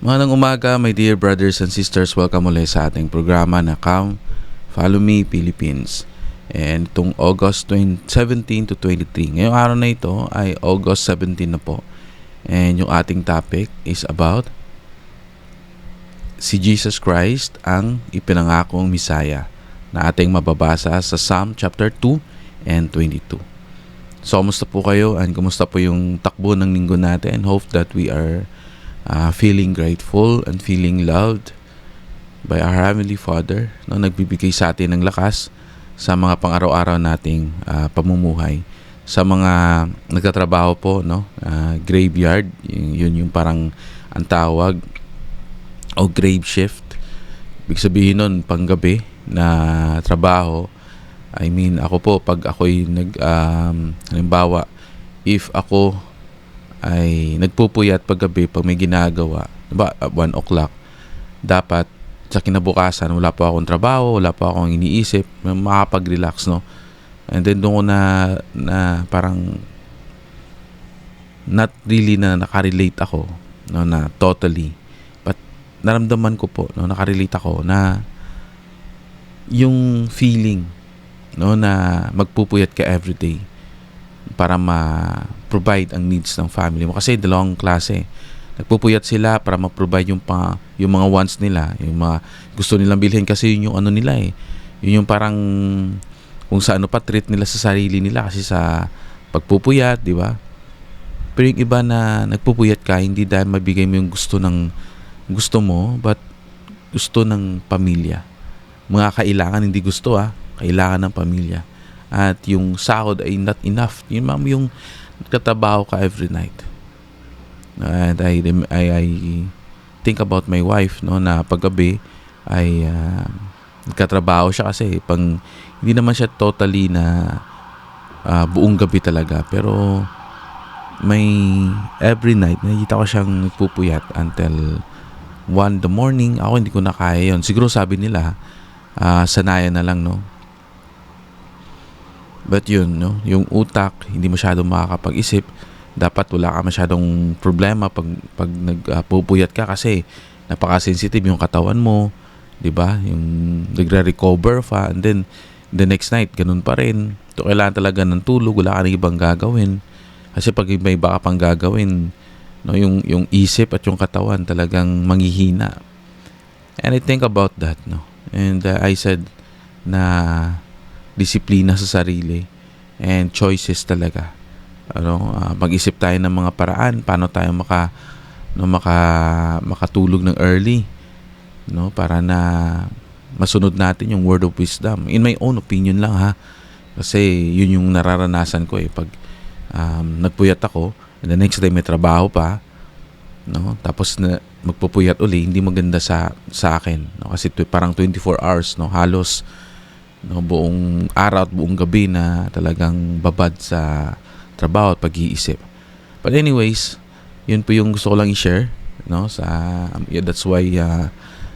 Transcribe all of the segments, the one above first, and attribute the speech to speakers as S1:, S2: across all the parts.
S1: Magandang umaga, my dear brothers and sisters. Welcome ulit sa ating programa na Come, Follow Me, Philippines. And itong August 17 to 23. Ngayong araw na ito ay August 17 na po. And yung ating topic is about si Jesus Christ ang ipinangakong Misaya na ating mababasa sa Psalm chapter 2 and 22. So, kumusta po kayo and kumusta po yung takbo ng linggo natin? And hope that we are feeling grateful and feeling loved by our Heavenly Father, no, nagbibigay sa atin ng lakas sa mga pang-araw-araw nating pamumuhay. Sa mga nagtatrabaho po, no, graveyard, yun yung parang ang tawag, o grave shift. Ibig sabihin nun, panggabi na trabaho. I mean, ako po, pag ako'y halimbawa, if ako ay nagpupuyat paggabi pag may ginagawa, diba, 1 o'clock, dapat sa kinabukasan wala pa akong trabaho, wala pa akong iniisip, makapag-relax, no? And then doon ko na parang not really na nakarelate ako, no, na totally, but naramdaman ko po, no, nakarelate ako na yung feeling, no, na magpupuyat ka everyday para ma-provide ang needs ng family mo. Kasi dalawang klase. Nagpupuyat sila para ma-provide yung mga wants nila, yung mga gusto nilang bilhin kasi yun yung ano nila eh. Yun yung parang kung sa ano pa treat nila sa sarili nila kasi sa pagpupuyat, di ba? Pero yung iba na nagpupuyat ka, hindi dahil mabigay mo yung gusto mo, but gusto ng pamilya. Mga kailangan, hindi gusto kailangan ng pamilya. At yung sahod ay not enough. Yun ma'am, yung nagtatrabaho ka every night. And I think about my wife, no, na paggabi ay nagtatrabaho siya kasi hindi naman siya totally na buong gabi talaga. Pero may every night nakikita ko siyang nagpupuyat until 1 the morning. Ako hindi ko na kaya yun. Siguro sabi nila sanayan na lang, no. But yun, no, yung utak, hindi masyadong makakapag-isip. Dapat wala ka masyadong problema pag nagpupuyat ka kasi napaka-sensitive yung katawan mo, 'di ba? Yung nagre-recover pa, and then the next night ganun pa rin. So, kailangan talaga ng tulog, wala ka nang ibang gagawin. Kasi pag may iba ka pang gagawin, no, yung isip at yung katawan talagang manghihina. And I think about that, no. And I said na disiplina sa sarili and choices talaga. Mag-isip tayo ng mga paraan paano tayo makatulog ng early, no, para na masunod natin yung word of wisdom. In my own opinion lang kasi yun yung nararanasan ko pag nagpuyat ako and the next day may trabaho pa, no, tapos na magpupuyat uli, hindi maganda sa akin, no, kasi parang 24 hours, no, halos, no, buong araw at buong gabi na talagang babad sa trabaho at pag-iisip. But anyways, yun po yung gusto ko lang i-share, no, that's why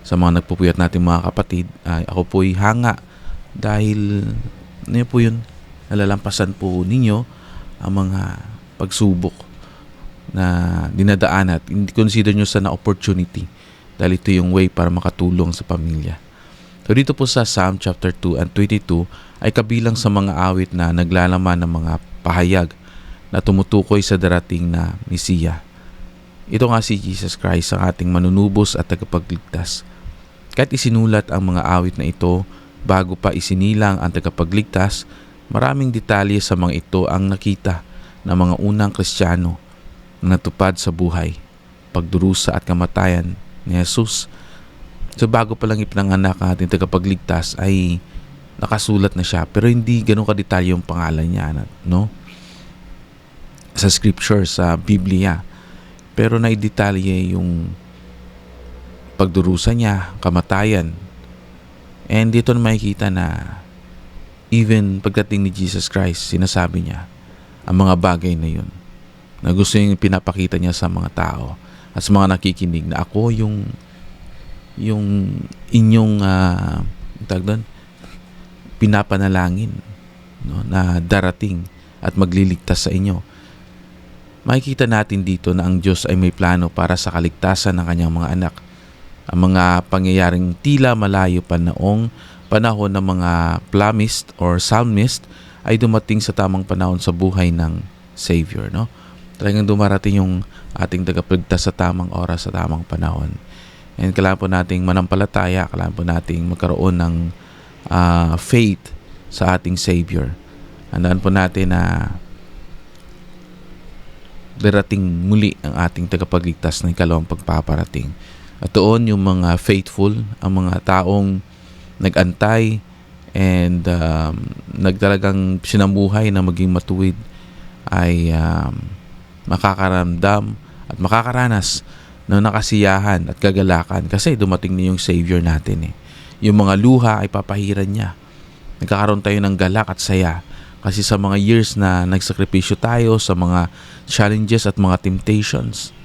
S1: sa mga nagpupuyat natin mga kapatid, ako po'y hanga dahil ano po yun, nalalampasan po ninyo ang mga pagsubok na dinadaan at consider nyo sa na opportunity dahil ito yung way para makatulong sa pamilya. So dito po sa Psalm chapter 2 and 22 ay kabilang sa mga awit na naglalaman ng mga pahayag na tumutukoy sa darating na Mesiya. Ito nga si Jesus Christ, ang ating manunubos at tagapagligtas. Kahit isinulat ang mga awit na ito bago pa isinilang ang tagapagligtas, maraming detalye sa mga ito ang nakita ng mga unang Kristiyano na natupad sa buhay, pagdurusa at kamatayan ni Jesus. So bago pa lang ipinanganak ang ating tagapagligtas ay nakasulat na siya, pero hindi ganun kadetalye yung pangalan niya, no? Sa scripture, sa Biblia. Pero naidetalye yung pagdurusa niya, kamatayan. And dito na makikita na even pagdating ni Jesus Christ, sinasabi niya ang mga bagay na yun na gusto yung pinapakita niya sa mga tao at sa mga nakikinig na ako yung inyong pinapanalangin, no, na darating at magliligtas sa inyo. makikita natin dito na ang Diyos ay may plano para sa kaligtasan ng kanyang mga anak. Ang mga pangyayaring tila malayo pa noong panahon ng mga psalmist or psalmist ay dumating sa tamang panahon sa buhay ng Savior, no? Talagang dumarating yung ating tagapagligtas sa tamang oras, sa tamang panahon. And kailangan po nating manampalataya, kailangan po nating magkaroon ng faith sa ating Savior. Handaan po natin na darating muli ang ating tagapagligtas na ikalawang pagpaparating. At doon yung mga faithful, ang mga taong nag-antay and nagtalagang sinamuhay na maging matuwid ay makakaramdam at makakaranas ng nakasiyahan at kagalakan kasi dumating na yung Savior natin. Yung mga luha ay papahiran niya. Nagkakaroon tayo ng galak at saya kasi sa mga years na nagsakripisyo tayo, sa mga challenges at mga temptations,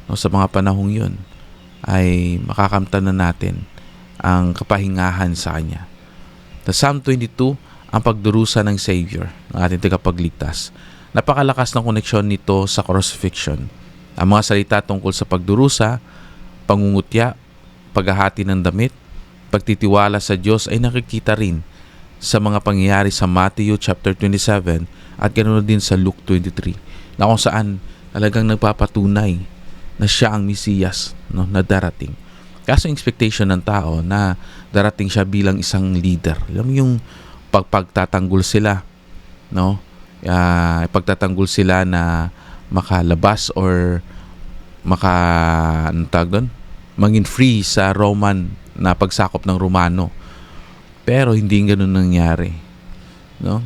S1: no, sa mga panahong yun, ay makakamtan na natin ang kapahingahan sa Kanya. Sa Psalm 22, ang pagdurusa ng Savior, ng ating tagapagligtas. Napakalakas ng koneksyon nito sa crucifixion. Ang mga salita tungkol sa pagdurusa, pangungutya, paghahati ng damit, pagtitiwala sa Diyos ay nakikita rin sa mga pangyayari sa Matthew chapter 27 at ganoon din sa Luke 23 na kung saan talagang nagpapatunay na siya ang Mesiyas, no, na darating. Kaso expectation ng tao na darating siya bilang isang leader. Alam mo yung pagtatanggol sila, no? Pagtatanggol sila na makalabas or maging free sa Roman na pagsakop ng Romano. Pero hindi ganoon nangyari, no?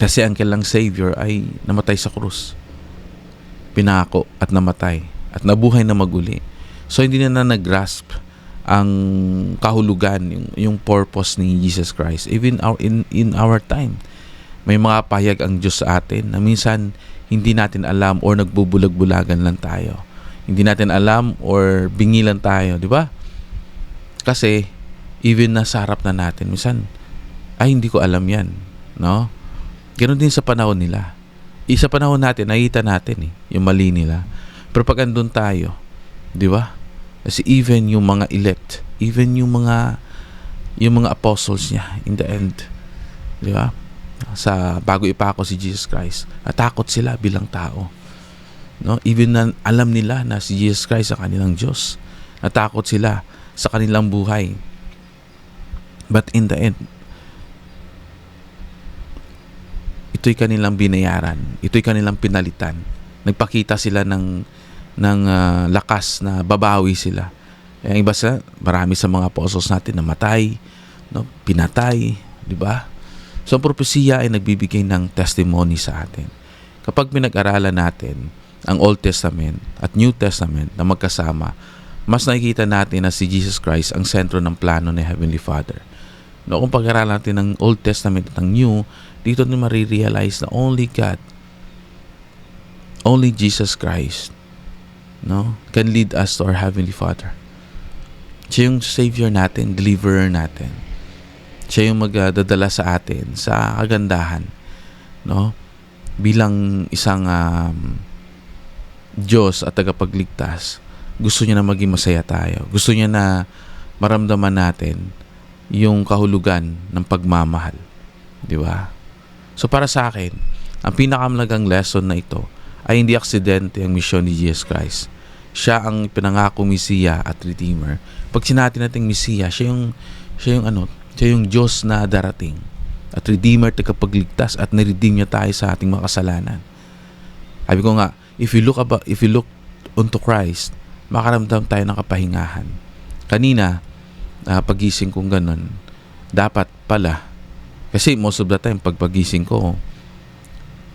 S1: Kasi ang kailang Savior ay namatay sa krus. Pinako at namatay at nabuhay na maguli. So hindi na nag-grasp ang kahulugan, yung purpose ni Jesus Christ. Even in our time, may mga pahayag ang Diyos sa atin na minsan hindi natin alam or nagbubulag-bulagan lang tayo. Hindi natin alam or bingilan tayo, di ba? Kasi even nasa harap na natin, minsan, ay hindi ko alam yan, no? Ganon din sa panahon nila. Sa panahon natin, nakita natin yung mali nila. Pero pag andun tayo, di ba? Kasi even yung mga elect, even yung mga apostles niya, in the end, di ba? Bago ipako si Jesus Christ, natakot sila bilang tao. No? Even na alam nila na si Jesus Christ ang kanilang Diyos, natakot sila sa kanilang buhay. But in the end, ito'y kanilang binayaran, ito'y kanilang pinalitan. Nagpakita sila ng lakas na babawi sila. Yung iba marami sa mga apostles natin namatay, no? Pinatay, di ba? So ang propesiya ay nagbibigay ng testimony sa atin. Kapag pinag-aralan natin ang Old Testament at New Testament na magkasama, mas nakikita natin na si Jesus Christ ang sentro ng plano ni Heavenly Father. No, kung pag-aralan natin ng Old Testament at ng New, dito natin marirealize na only God, only Jesus Christ, no, can lead us to our Heavenly Father. Siya yung Savior natin, Deliverer natin. Siya yung magdadala sa atin sa kagandahan, no? Bilang isang Diyos at tagapagligtas, gusto niya na maging masaya tayo. Gusto niya na maramdaman natin yung kahulugan ng pagmamahal. Di ba? So para sa akin, ang pinakamalagang lesson na ito ay hindi aksidente ang misyon ni Jesus Christ. Siya ang pinangako Mesiya at Redeemer. Pag sinabi nating Mesiya, siya yung Diyos na darating at Redeemer, tagapagligtas at niredeem niya tayo sa ating mga kasalanan. Sabi ko nga, if you look unto Christ, makaramdam tayo ng kapahingahan. Kanina, pagising kong ganun, dapat pala, kasi most of the time, pagpagising ko,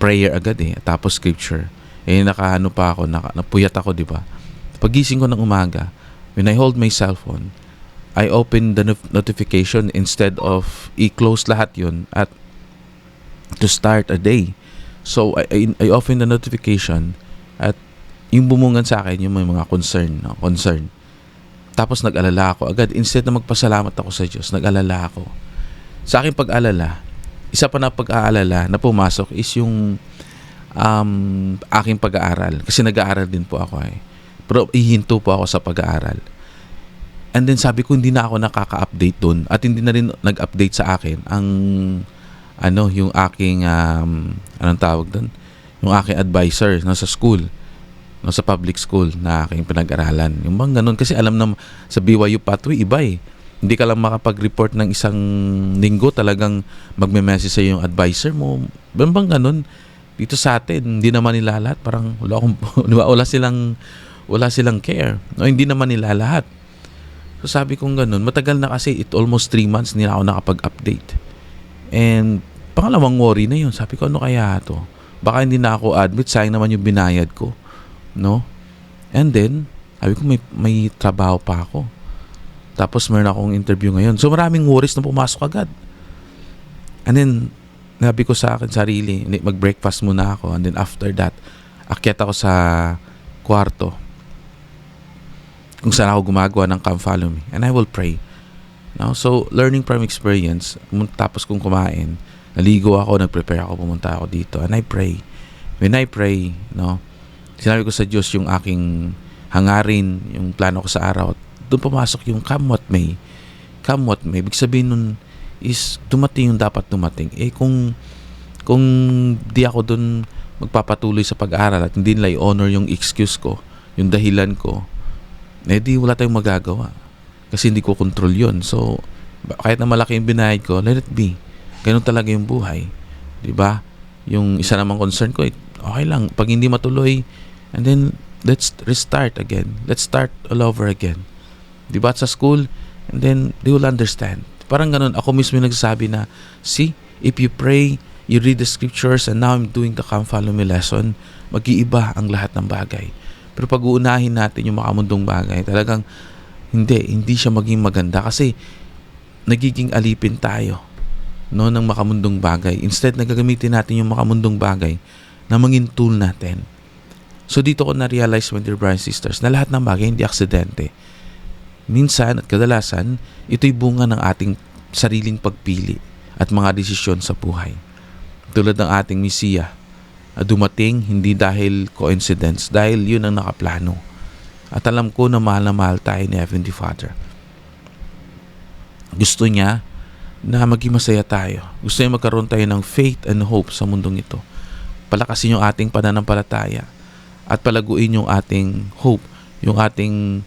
S1: prayer agad tapos scripture. Nakaano pa ako, napuyat ako, di ba? Pagising ko ng umaga, when I hold my cellphone, I open the notification instead of i-close lahat yun at to start a day. So, I open the notification at yung bumungan sa akin, yung may mga concern. Tapos nag-alala ako agad. Instead na magpasalamat ako sa Diyos, nag-alala ako. Sa akin pag-alala, isa pa na pag-aalala na pumasok is yung aking pag-aaral. Kasi nag-aaral din po ako eh. Pero ihinto po ako sa pag-aaral. And then sabi ko, hindi na ako nakaka-update doon. At hindi na rin nag-update sa akin ang yung aking anong tawag doon? Yung aking advisor sa school, sa public school na aking pinag-aralan. Yung bang ganun, kasi alam na sa BYU pathway iba eh. Hindi ka lang makapag-report ng isang linggo, talagang magme-message sa yung advisor mo. Bang ganun. Dito sa atin, hindi naman nila lahat, parang wala silang care. No, hindi naman nila lahat. So sabi kong ganun, matagal na kasi, almost 3 months nila ako nakapag-update. And pangalawang worry na yun. Sabi ko, ano kaya to? Baka hindi na ako admit, sayang naman yung binayad ko. No? And then, sabi ko, may trabaho pa ako. Tapos meron akong interview ngayon. So maraming worries na pumasok agad. And then, sabi ko sa akin sarili, mag-breakfast muna ako. And then after that, akyat ako sa kwarto kung saan ako gumagawa ng Come Follow Me. And I will pray. No? So, learning from experience, tapos kung kumain, naligo ako, nag-prepare ako, pumunta ako dito. And I pray. When I pray, no, sinabi ko sa Diyos yung aking hangarin, yung plano ko sa araw. Doon pumasok yung come what may. Come what may. Ibig sabihin nun is dumating yung dapat dumating. Eh kung di ako doon magpapatuloy sa pag-aaral at hindi nila i-honor yung excuse ko, yung dahilan ko, eh di wala tayong magagawa. Kasi hindi ko control yun. So, kahit na malaki yung binayad ko, let it be. Ganun talaga yung buhay. Diba? Yung isa namang concern ko, okay lang. Pag hindi matuloy, and then, let's restart again. Let's start all over again. Diba? At sa school, and then, they will understand. Parang ganun. Ako mismo yung nagsasabi na, see, if you pray, you read the scriptures, and now I'm doing the Come Follow Me lesson, mag-iiba ang lahat ng bagay. Pero pag uunahin natin yung makamundong bagay, talagang hindi siya maging maganda kasi nagiging alipin tayo, no, ng makamundong bagay. Instead, nagagamitin natin yung makamundong bagay na maging tool natin. So dito ko na-realize, my dear brothers and sisters, na lahat ng bagay hindi aksidente. Minsan at kadalasan, ito'y bunga ng ating sariling pagpili at mga desisyon sa buhay. Tulad ng ating misiya, dumating hindi dahil coincidence, dahil yun ang nakaplano. At alam ko na mahal tayo ni Heavenly Father. Gusto niya na maging masaya tayo. Gusto niya magkaroon tayo ng faith and hope sa mundong ito. Palakasin yung ating pananampalataya at palaguin yung ating hope, yung ating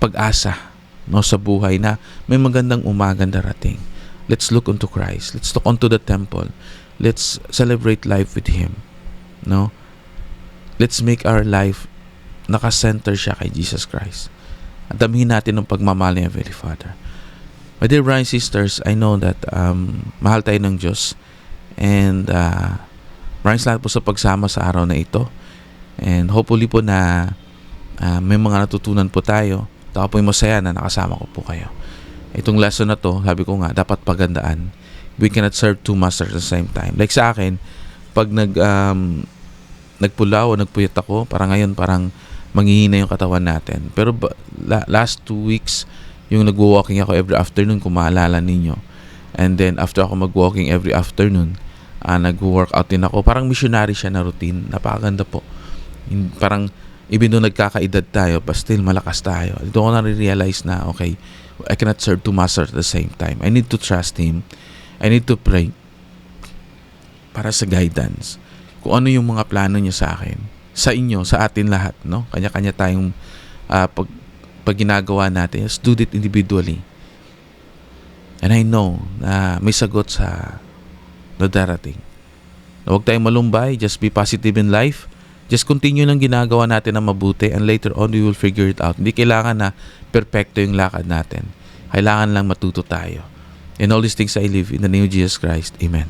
S1: pag-asa, no, sa buhay na may magandang umagang darating. Let's look unto Christ. Let's look unto the temple. Let's celebrate life with Him. No? Let's make our life naka-center siya kay Jesus Christ. At damihin natin ng pagmamahal ni Heavenly Father. My dear brothers and sisters, I know that mahal tayo ng Diyos. And maraming salamat po sa pagsama sa araw na ito. And hopefully po na may mga natutunan po tayo. At ako po yung masaya na nakasama ko po kayo. Itong lesson na to, sabi ko nga, dapat pagandaan. We cannot serve two masters at the same time. Like sa akin, pag nagpula o nagpuyat ako, parang ngayon parang manghihina yung katawan natin. Pero last 2 weeks, yung nag-walking ako every afternoon, kung maalala ninyo. And then after ako mag-walking every afternoon, nag-workout din ako. Parang missionary siya na routine. Napakaganda po. Parang even though nagkakaedad tayo, but still malakas tayo. Ito ko na-realize na, okay, I cannot serve two masters at the same time. I need to trust Him. I need to pray para sa guidance. Kung ano yung mga plano niya sa akin, sa inyo, sa atin lahat, no? Kanya-kanya tayong pag ginagawa natin, let's do it individually. And I know na may sagot sa darating. Huwag tayong malumbay, just be positive in life. Just continue ng ginagawa natin na mabuti and later on we will figure it out. Hindi kailangan na perfecto yung lakad natin. Kailangan lang matuto tayo. In all these things I live in the name of Jesus Christ. Amen.